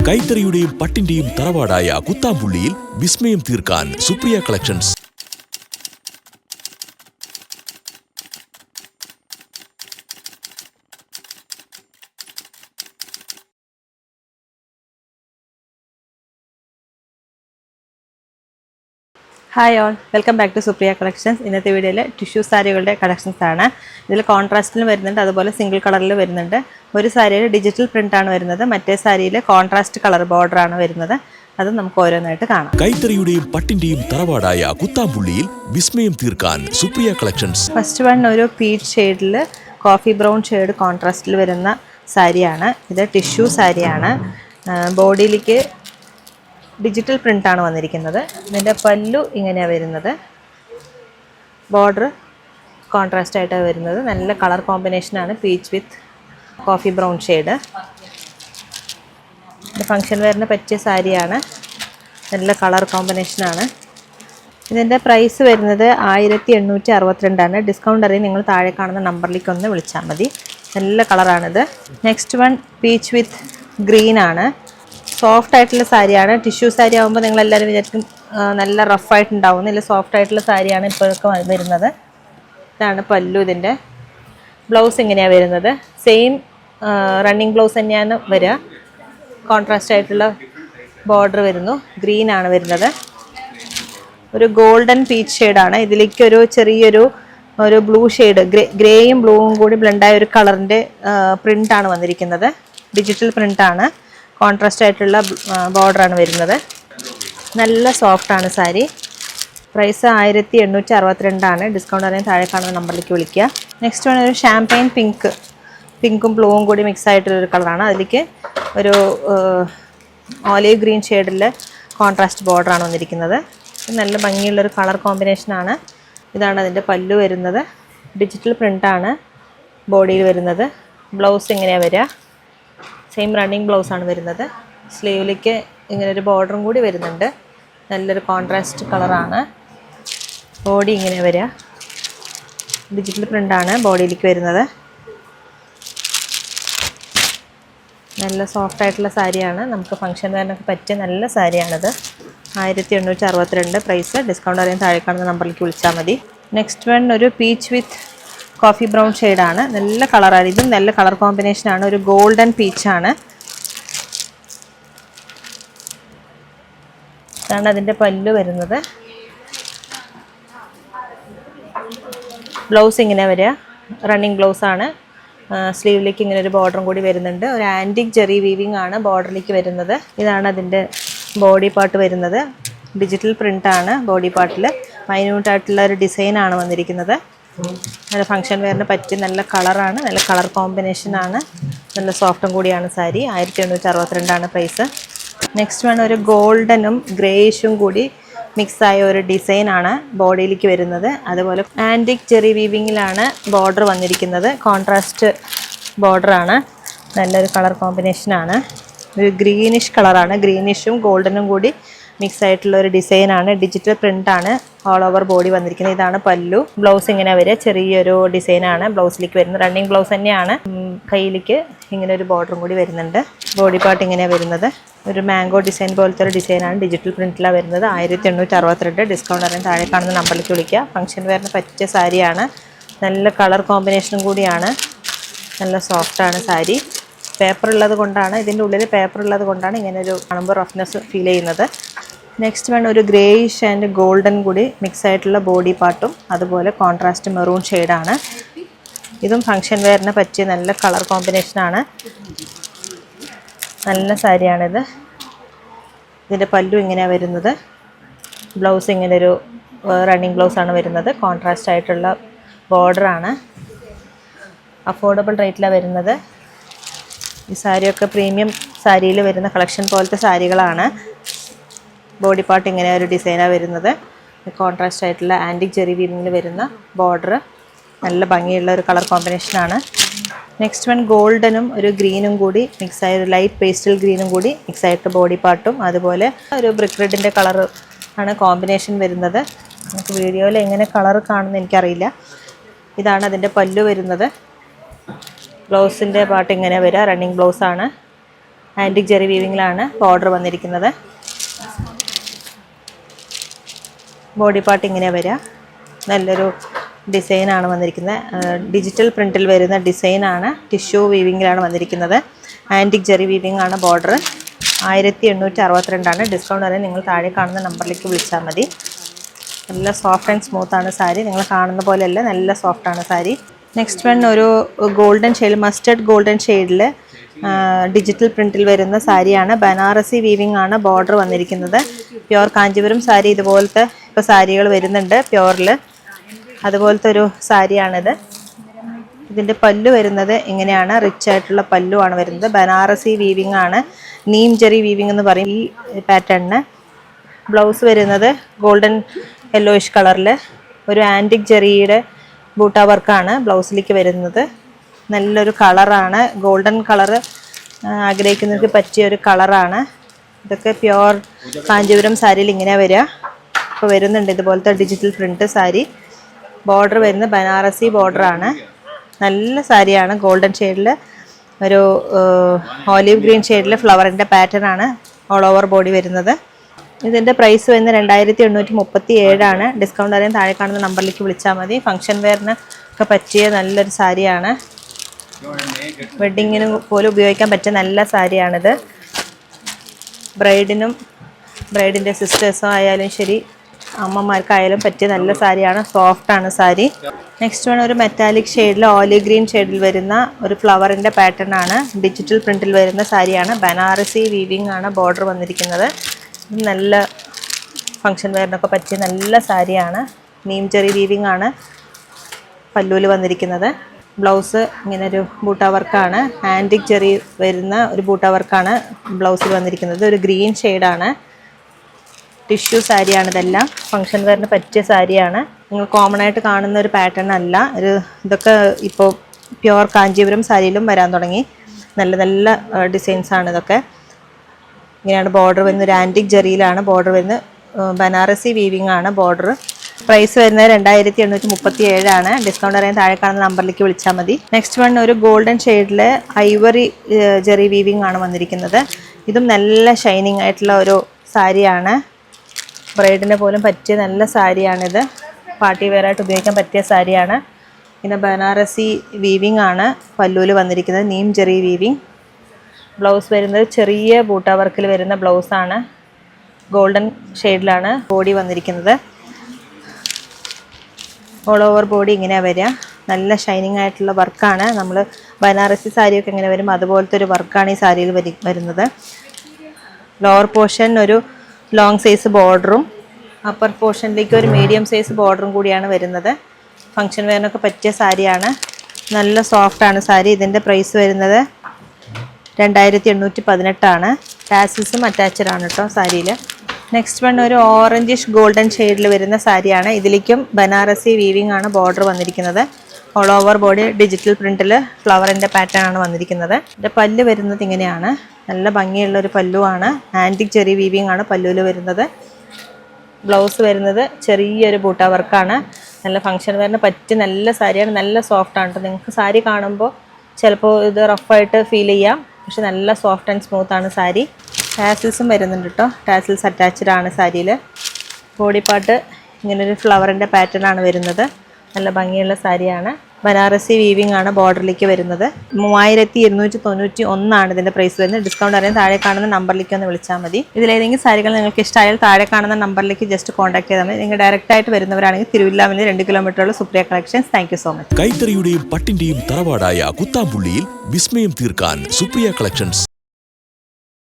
കൈത്തറിയുടെയും പട്ടിന്റെയും തറവാടായ കുത്താമ്പുള്ളിയിൽ വിസ്മയം തീർക്കാൻ Supriya collections. Hi all, welcome back to Supriya collections. ഇന്നത്തെ വീഡിയോയിൽ ടിഷ്യൂ സാരികളുടെ കളക്ഷൻസ് ആണ്. ഇതിൽ കോൺട്രാസ്റ്റിൽ വരുന്നുണ്ട്, അതുപോലെ സിംഗിൾ കളറിൽ വരുന്നുണ്ട്. ഒരു സാരിയിൽ ഡിജിറ്റൽ പ്രിൻ്റാണ് വരുന്നത്, മറ്റേ സാരിയിൽ കോൺട്രാസ്റ്റ് കളർ ബോർഡർ ആണ് വരുന്നത്. അത് നമുക്ക് ഓരോന്നായിട്ട് കാണാം. കൈത്തറിയുടെയും പട്ടിന്റെയും തറവാടായ കുത്താമ്പുള്ളിയിൽ വിസ്മയം തീർക്കാൻ സുപ്രിയ കളക്ഷൻസ്. ഫസ്റ്റ് വൺ ഒരു പീച്ച് ഷെയ്ഡിൽ കോഫി ബ്രൗൺ ഷെയ്ഡ് കോൺട്രാസ്റ്റിൽ വരുന്ന സാരിയാണ്. ഇത് ടിഷ്യൂ സാരിയാണ്. ബോഡിയിലേക്ക് ഡിജിറ്റൽ പ്രിൻ്റാണ് വന്നിരിക്കുന്നത്. ഇതിൻ്റെ പല്ലു ഇങ്ങനെയാണ് വരുന്നത്. ബോർഡർ കോൺട്രാസ്റ്റ് ആയിട്ടാണ് വരുന്നത്. നല്ല കളർ കോമ്പിനേഷനാണ്, പീച്ച് വിത്ത് കോഫി ബ്രൗൺ ഷെയ്ഡ്. ഇത് ഫങ്ഷൻ വെയറിന് പറ്റിയ സാരിയാണ്. നല്ല കളർ കോമ്പിനേഷനാണ്. ഇതിൻ്റെ പ്രൈസ് വരുന്നത് 1862. ഡിസ്കൗണ്ട് അറിയാൻ നിങ്ങൾ താഴെ കാണുന്ന നമ്പറിലേക്ക് ഒന്ന് വിളിച്ചാൽ മതി. നല്ല കളറാണിത്. Next one peach with green ആണ്. സോഫ്റ്റ് ആയിട്ടുള്ള സാരിയാണ്. ടിഷ്യൂ സാരി ആകുമ്പോൾ നിങ്ങളെല്ലാവരും വിചാരിക്കും നല്ല റഫായിട്ടുണ്ടാവും. നല്ല സോഫ്റ്റ് ആയിട്ടുള്ള സാരിയാണ് ഇപ്പോഴൊക്കെ വരുന്നത്. ഇതാണ് പല്ലു. ഇതിൻ്റെ ബ്ലൗസ് ഇങ്ങനെയാണ് വരുന്നത്. സെയിം റണ്ണിങ് ബ്ലൗസ് തന്നെയാണ് വരിക. കോൺട്രാസ്റ്റ് ആയിട്ടുള്ള ബോർഡർ വരുന്നു. ഗ്രീൻ ആണ് വരുന്നത്. ഒരു ഗോൾഡൻ പീച്ച് ഷെയ്ഡാണ്. ഇതിലേക്ക് ഒരു ചെറിയൊരു ബ്ലൂ ഷെയ്ഡ്, ഗ്രേയും ബ്ലൂവും കൂടി ബ്ലെൻഡായ ഒരു കളറിൻ്റെ പ്രിൻ്റാണ് വന്നിരിക്കുന്നത്. ഡിജിറ്റൽ പ്രിൻ്റാണ്. കോൺട്രാസ്റ്റ് ആയിട്ടുള്ള ബോർഡറാണ് വരുന്നത്. നല്ല സോഫ്റ്റാണ് സാരി. പ്രൈസ് 1862. ഡിസ്കൗണ്ട് അറിയാൻ താഴെ കാണുന്ന നമ്പറിലേക്ക് വിളിക്കുക. നെക്സ്റ്റ് വൺ ഒരു ഷാമ്പയിൻ പിങ്കും ബ്ലൂവും കൂടി മിക്സ് ആയിട്ടുള്ളൊരു കളറാണ്. അതിലേക്ക് ഒരു ഓലീവ് ഗ്രീൻ ഷെയ്ഡിൽ കോൺട്രാസ്റ്റ് ബോർഡറാണ് വന്നിരിക്കുന്നത്. നല്ല ഭംഗിയുള്ളൊരു കളർ കോമ്പിനേഷനാണ്. ഇതാണ് അതിൻ്റെ പല്ലു വരുന്നത്. ഡിജിറ്റൽ പ്രിൻ്റാണ് ബോഡിയിൽ വരുന്നത്. ബ്ലൗസ് ഇങ്ങനെയാണ് വരിക. സെയിം റണ്ണിങ് ബ്ലൗസാണ് വരുന്നത്. സ്ലീവിലേക്ക് ഇങ്ങനെ ഒരു ബോർഡറും കൂടി വരുന്നുണ്ട്. നല്ലൊരു കോൺട്രാസ്റ്റ് കളറാണ്. ബോഡി ഇങ്ങനെ വരിക. ഡിജിറ്റൽ പ്രിൻ്റാണ് ബോഡിയിലേക്ക് വരുന്നത്. നല്ല സോഫ്റ്റ് ആയിട്ടുള്ള സാരിയാണ്. നമുക്ക് ഫംഗ്ഷൻ വെയറിനൊക്കെ പറ്റിയ നല്ല സാരിയാണിത്. 1862 പ്രൈസ്. ഡിസ്കൗണ്ട് അറിയാൻ താഴെ കാണുന്ന നമ്പറിലേക്ക് വിളിച്ചാൽ മതി. നെക്സ്റ്റ് വൺ ഒരു പീച്ച് വിത്ത് കോഫി ബ്രൗൺ ഷെയ്ഡാണ്. നല്ല കളറാണ്. ഇതും നല്ല കളർ കോമ്പിനേഷനാണ്. ഒരു ഗോൾഡൻ പീച്ചാണ്. ഇതാണ് അതിൻ്റെ പല്ലു വരുന്നത്. ബ്ലൗസ് ഇങ്ങനെ വരിക. റണ്ണിങ് ബ്ലൗസാണ്. സ്ലീവിലേക്ക് ഇങ്ങനെ ഒരു ബോർഡറും കൂടി വരുന്നുണ്ട്. ഒരു ആൻറ്റിക് ജെറി വീവിങ് ആണ് ബോർഡറിലേക്ക് വരുന്നത്. ഇതാണ് അതിൻ്റെ ബോഡി പാർട്ട് വരുന്നത്. ഡിജിറ്റൽ പ്രിൻ്റാണ് ബോഡി പാർട്ടിൽ. മൈന്യൂട്ടായിട്ടുള്ള ഒരു ഡിസൈനാണ് വന്നിരിക്കുന്നത്. നല്ല ഫംഗ്ഷൻ വെയറിന് പറ്റിയ നല്ല കളറാണ്. നല്ല കളർ കോമ്പിനേഷനാണ്. നല്ല സോഫ്റ്റും കൂടിയാണ് സാരി. 1862 പ്രൈസ്. നെക്സ്റ്റ് വൺ ഒരു ഗോൾഡനും ഗ്രേയിഷും കൂടി മിക്സായ ഒരു ഡിസൈനാണ് ബോഡിയിലേക്ക് വരുന്നത്. അതുപോലെ ആൻറ്റിക് ജെറി വീവിങ്ങിലാണ് ബോർഡർ വന്നിരിക്കുന്നത്. കോൺട്രാസ്റ്റ് ബോർഡറാണ്. നല്ലൊരു കളർ കോമ്പിനേഷനാണ്. ഒരു ഗ്രീനിഷ് കളറാണ്. ഗ്രീനിഷും ഗോൾഡനും കൂടി മിക്സ് ആയിട്ടുള്ള ഒരു ഡിസൈനാണ്. ഡിജിറ്റൽ പ്രിൻ്റാണ് ഓൾ ഓവർ ബോഡി വന്നിരിക്കുന്നത്. ഇതാണ് പല്ലു. ബ്ലൗസ് ഇങ്ങനെ വരിക. ചെറിയൊരു ഡിസൈനാണ് ബ്ലൗസിലേക്ക് വരുന്നത്. റണ്ണിങ് ബ്ലൗസ് തന്നെയാണ്. കയ്യിലേക്ക് ഇങ്ങനെ ഒരു ബോർഡറും കൂടി വരുന്നുണ്ട്. ബോഡി പാർട്ട് ഇങ്ങനെയാണ് വരുന്നത്. ഒരു മാംഗോ ഡിസൈൻ പോലത്തെ ഒരു ഡിസൈനാണ്. ഡിജിറ്റൽ പ്രിൻറ്റിലാണ് വരുന്നത്. 1862. ഡിസ്കൗണ്ട് അറിയാൻ താഴെ കാണുന്ന നമ്പറിലേക്ക് വിളിക്കുക. ഫംഗ്ഷൻ വെയറിന് പറ്റിയ സാരിയാണ്. നല്ല കളർ കോമ്പിനേഷനും കൂടിയാണ്. നല്ല സോഫ്റ്റാണ് സാരി. പേപ്പർ ഉള്ളത് കൊണ്ടാണ്, ഇതിൻ്റെ ഉള്ളിൽ പേപ്പർ ഉള്ളത് കൊണ്ടാണ് ഇങ്ങനെ ഒരു കാണുമ്പോൾ റഫ്നെസ് ഫീൽ ചെയ്യുന്നത്. നെക്സ്റ്റ് വൺ ഒരു ഗ്രേയിഷ് ആൻഡ് ഗോൾഡൻ കൂടി മിക്സ് ആയിട്ടുള്ള ബോഡി പാർട്ടും അതുപോലെ കോൺട്രാസ്റ്റ് മെറൂൺ ഷെയ്ഡാണ്. ഇതും ഫംഗ്ഷൻ വെയറിന് പറ്റിയ നല്ല കളർ കോമ്പിനേഷനാണ്. നല്ല സാരിയാണിത്. ഇതിൻ്റെ പല്ലു ഇങ്ങനെയാണ് വരുന്നത്. ബ്ലൗസ് ഇങ്ങനെ ഒരു റണ്ണിങ് ബ്ലൗസാണ് വരുന്നത്. കോൺട്രാസ്റ്റ് ആയിട്ടുള്ള ബോർഡറാണ്. അഫോർഡബിൾ റേറ്റിലാണ് വരുന്നത്. ഈ സാരിയൊക്കെ പ്രീമിയം സാരിയിൽ വരുന്ന കളക്ഷൻ പോലത്തെ സാരികളാണ്. ബോഡി പാർട്ട് ഇങ്ങനെ ഒരു ഡിസൈനാണ് വരുന്നത്. കോൺട്രാസ്റ്റ് ആയിട്ടുള്ള ആൻറ്റിക് ജെറി വീവിങ്ങിൽ വരുന്ന ബോർഡർ. നല്ല ഭംഗിയുള്ള ഒരു കളർ കോമ്പിനേഷനാണ്. നെക്സ്റ്റ് വൺ ഗോൾഡനും ഒരു ഗ്രീനും കൂടി മിക്സായ ഒരു ലൈറ്റ് പേസ്റ്റൽ ഗ്രീനും കൂടി മിക്സായിട്ട് ബോഡി പാർട്ടും അതുപോലെ ഒരു ബ്രിക്ക് റെഡിൻ്റെ കളർ ആണ് കോമ്പിനേഷൻ വരുന്നത്. നമുക്ക് വീഡിയോയിൽ എങ്ങനെ കളർ കാണുമെന്ന് എനിക്കറിയില്ല. ഇതാണ് അതിൻ്റെ പല്ലു വരുന്നത്. ബ്ലൗസിൻ്റെ പാർട്ട് ഇങ്ങനെ വരിക. റണ്ണിങ് ബ്ലൗസാണ്. ആൻറ്റിക് ജെറി വീവിങ്ങിലാണ് ബോർഡർ വന്നിരിക്കുന്നത്. ബോഡി പാർട്ട് ഇങ്ങനെ വരിക. നല്ലൊരു ഡിസൈനാണ് വന്നിരിക്കുന്നത്. ഡിജിറ്റൽ പ്രിൻറ്റിൽ വരുന്ന ഡിസൈനാണ്. ടിഷ്യൂ വീവിങ്ങിലാണ് വന്നിരിക്കുന്നത്. ആൻറ്റിക് ജെറി വീവിംഗ് ആണ് ബോർഡർ. 1862 ഡിസ്കൗണ്ട് വരെ നിങ്ങൾ താഴെ കാണുന്ന നമ്പറിലേക്ക് വിളിച്ചാൽ മതി. നല്ല സോഫ്റ്റ് ആൻഡ് സ്മൂത്ത് ആണ് സാരി. നിങ്ങൾ കാണുന്ന പോലെയല്ല, നല്ല സോഫ്റ്റ് ആണ് സാരി. നെക്സ്റ്റ് വൺ ഒരു ഗോൾഡൻ ഷെയ്ഡ്, മസ്റ്റർഡ് ഗോൾഡൻ ഷെയ്ഡിൽ ഡിജിറ്റൽ പ്രിൻറ്റിൽ വരുന്ന സാരിയാണ്. ബനാറസി വീവിംഗ് ആണ് ബോർഡർ വന്നിരിക്കുന്നത്. പ്യുവർ കാഞ്ചീപുരം സാരി ഇതുപോലത്തെ ഇപ്പോൾ സാരികൾ വരുന്നുണ്ട് പ്യുവറിൽ. അതുപോലത്തെ ഒരു സാരിയാണിത്. ഇതിൻ്റെ പല്ലു വരുന്നത് ഇങ്ങനെയാണ്. റിച്ച് ആയിട്ടുള്ള പല്ലു ആണ് വരുന്നത്. ബനാറസി വീവിംഗ് ആണ്. നീം ജെറി വീവിംഗ് എന്ന് പറയും ഈ പാറ്റേണിന്. ബ്ലൗസ് വരുന്നത് ഗോൾഡൻ യെല്ലോയിഷ് കളറിൽ ഒരു ആൻറ്റിക് ജെറിയുടെ ബൂട്ട വർക്കാണ് ബ്ലൗസിലേക്ക് വരുന്നത്. നല്ലൊരു കളറാണ്. ഗോൾഡൻ കളറ് ആഗ്രഹിക്കുന്നവർക്ക് പറ്റിയ ഒരു കളറാണ്. ഇതൊക്കെ പ്യുവർ കാഞ്ചീപുരം സാരിയിൽ ഇങ്ങനെ വരിക. ഇപ്പോൾ വരുന്നുണ്ട് ഇതുപോലത്തെ ഡിജിറ്റൽ പ്രിൻറ്റ് സാരി. ബോർഡർ വരുന്നത് ബനാറസി ബോർഡറാണ്. നല്ല സാരിയാണ്. ഗോൾഡൻ ഷെയ്ഡിൽ ഒരു ഓലീവ് ഗ്രീൻ ഷെയ്ഡിൽ ഫ്ലവറിൻ്റെ പാറ്റേൺ ആണ് ഓൾ ഓവർ ബോഡി വരുന്നത്. ഇതിൻ്റെ പ്രൈസ് വരുന്നത് 2837 ഡിസ്കൗണ്ട് അറിയാൻ താഴെ കാണുന്ന നമ്പറിലേക്ക് വിളിച്ചാൽ മതി. ഫംഗ്ഷൻ വെയറിന് ഒക്കെ പറ്റിയ നല്ലൊരു സാരിയാണ്. വെഡ്ഡിങ്ങിന് പോലും ഉപയോഗിക്കാൻ പറ്റിയ നല്ല സാരിയാണിത്. ബ്രൈഡിനും ബ്രൈഡിൻ്റെ സിസ്റ്റേഴ്സും ആയാലും ശരി, അമ്മമാർക്കായാലും പറ്റിയ നല്ല സാരിയാണ്. സോഫ്റ്റാണ് സാരി. നെക്സ്റ്റ് വൺ ഒരു മെറ്റാലിക് ഷെയ്ഡിൽ ഓലീവ് ഗ്രീൻ ഷെയ്ഡിൽ വരുന്ന ഒരു ഫ്ലവറിൻ്റെ പാറ്റേൺ ആണ്. ഡിജിറ്റൽ പ്രിൻറ്റിൽ വരുന്ന സാരിയാണ്. ബനാറസി വീവിംഗ് ആണ് ബോർഡർ വന്നിരിക്കുന്നത്. നല്ല ഫങ്ഷൻ വെയറിനൊക്കെ പറ്റിയ നല്ല സാരിയാണ്. നീം ജെറി വീവിംഗ് ആണ് പല്ലൂല് വന്നിരിക്കുന്നത്. ബ്ലൗസ് ഇങ്ങനെ ഒരു ബൂട്ട വർക്കാണ്. ആൻറ്റിക് ജെറി വരുന്ന ഒരു ബൂട്ട വർക്കാണ് ബ്ലൗസിൽ വന്നിരിക്കുന്നത്. ഒരു ഗ്രീൻ ഷെയ്ഡാണ്. ടിഷ്യൂ സാരിയാണ് ഇതെല്ലാം. ഫങ്ഷൻ വെയറിന് പറ്റിയ സാരിയാണ്. നിങ്ങൾ കോമൺ ആയിട്ട് കാണുന്ന ഒരു പാറ്റേൺ അല്ല. ഇതൊക്കെ ഇപ്പോൾ പ്യുവർ കാഞ്ചീപുരം സാരിയിലും വരാൻ തുടങ്ങി. നല്ല നല്ല ഡിസൈൻസാണ് ഇതൊക്കെ. ഇങ്ങനെയാണ് ബോർഡർ വരുന്നത്. ഒരു ആൻറ്റിക് ജെറിയിലാണ് ബോർഡർ വരുന്നത്. ബനാറസി വീവിംഗ് ആണ് ബോർഡർ. പ്രൈസ് വരുന്നത് 2837 ഡിസ്കൗണ്ട് അറിയാൻ താഴെ കാണുന്ന നമ്പറിലേക്ക് വിളിച്ചാൽ മതി. നെക്സ്റ്റ് വൺ ഒരു ഗോൾഡൻ ഷെയ്ഡിൽ ഐവറി ജെറി വീവിംഗ് ആണ് വന്നിരിക്കുന്നത്. ഇതും നല്ല ഷൈനിങ് ആയിട്ടുള്ള ഒരു സാരിയാണ്. ബ്രൈഡിനെ പോലും പറ്റിയ നല്ല സാരിയാണിത്. പാർട്ടി വെയറായിട്ട് ഉപയോഗിക്കാൻ പറ്റിയ സാരിയാണ്. പിന്നെ ബനാറസി വീവിംഗ് ആണ് പല്ലൂല് വന്നിരിക്കുന്നത്. Neem Jerry weaving. ബ്ലൗസ് വരുന്നത് ചെറിയ ബൂട്ട വർക്കിൽ വരുന്ന ബ്ലൗസാണ്. ഗോൾഡൻ ഷെയ്ഡിലാണ് ബോഡി വന്നിരിക്കുന്നത്. ഓൾ ഓവർ ബോഡി ഇങ്ങനെയാണ് വരിക. നല്ല ഷൈനിങ് ആയിട്ടുള്ള വർക്കാണ്. നമ്മൾ ബനാറസി സാരിയൊക്കെ ഇങ്ങനെ വരും അതുപോലത്തെ ഒരു വർക്കാണ് ഈ സാരിയിൽ വരുന്നത്. ലോവർ പോർഷൻ ഒരു ലോങ് സൈസ് ബോർഡറും അപ്പർ പോർഷനിലേക്ക് ഒരു മീഡിയം സൈസ് ബോർഡറും കൂടിയാണ് വരുന്നത്. ഫങ്ഷൻ വെയറിനൊക്കെ പറ്റിയ സാരിയാണ്. നല്ല സോഫ്റ്റാണ് സാരി. ഇതിൻ്റെ പ്രൈസ് വരുന്നത് 2818 ടാസിൽസും അറ്റാച്ച്ഡ് ആണ് കേട്ടോ സാരിയിൽ. നെക്സ്റ്റ് വൺ ഒരു ഓറഞ്ചിഷ് ഗോൾഡൻ ഷെയ്ഡിൽ വരുന്ന സാരിയാണ്. ഇതിലേക്കും ബനാറസി വീവിംഗ് ആണ് ബോർഡർ വന്നിരിക്കുന്നത്. ഓൾ ഓവർ ബോഡി ഡിജിറ്റൽ പ്രിൻറ്റിൽ ഫ്ലവറിൻ്റെ പാറ്റേൺ ആണ് വന്നിരിക്കുന്നത്. ഇതിൻ്റെ പല്ല് വരുന്നത് ഇങ്ങനെയാണ്. നല്ല ഭംഗിയുള്ളൊരു പല്ലുവാണ്. ആൻറ്റിക് ജെറി വീവിംഗ് ആണ് പല്ലുവിൽ വരുന്നത്. ബ്ലൗസ് വരുന്നത് ചെറിയൊരു ബൂട്ട വർക്കാണ്. നല്ല ഫങ്ഷൻ വെയറിന് പറ്റിയ നല്ല സാരിയാണ്. നല്ല സോഫ്റ്റാണ് കേട്ടോ. നിങ്ങൾക്ക് സാരി കാണുമ്പോൾ ചിലപ്പോൾ ഇത് റഫായിട്ട് ഫീൽ ചെയ്യാം, പക്ഷെ നല്ല സോഫ്റ്റ് ആൻഡ് സ്മൂത്ത് ആണ് സാരി. ടാസിൽസും വരുന്നുണ്ട് കേട്ടോ. ടാസിൽസ് അറ്റാച്ച്ഡ് ആണ് സാരിയിൽ. ബോഡി പാർട്ട് ഇങ്ങനൊരു ഫ്ലവറിൻ്റെ പാറ്റേൺ ആണ് വരുന്നത്. നല്ല ഭംഗിയുള്ള സാരിയാണ്. ബനാറസി വീവിംഗ് ആണ് ബോർഡറിലേക്ക് വരുന്നത്. 3291 ഇതിൻ്റെ പ്രൈസ് വരുന്നത്. ഡിസ്കൗണ്ട് അറിയാൻ താഴെ കാണുന്ന നമ്പറിലേക്ക് ഒന്ന് വിളിച്ചാൽ മതി. ഇതിലേതെങ്കിലും സാരികൾ നിങ്ങൾക്ക് ഇഷ്ടമായാൽ താഴെ കാണുന്ന നമ്പറിലേക്ക് ജസ്റ്റ് കോൺടാക്ട് ചെയ്താൽ മതി. നിങ്ങൾ ഡയറക്റ്റ് ആയിട്ട് വരുന്നവരാണെങ്കിൽ തിരുവില്ലാമല 2 കിലോമീറ്ററുള്ള Supriya collections. Thank you so much. കൈത്തറിയുടെയും പട്ടിന്റെയും തറവാടായ കുത്താമ്പുള്ളിയിൽ വിസ്മയം തീർക്കാൻ സുപ്രിയ കളക്ഷൻസ്.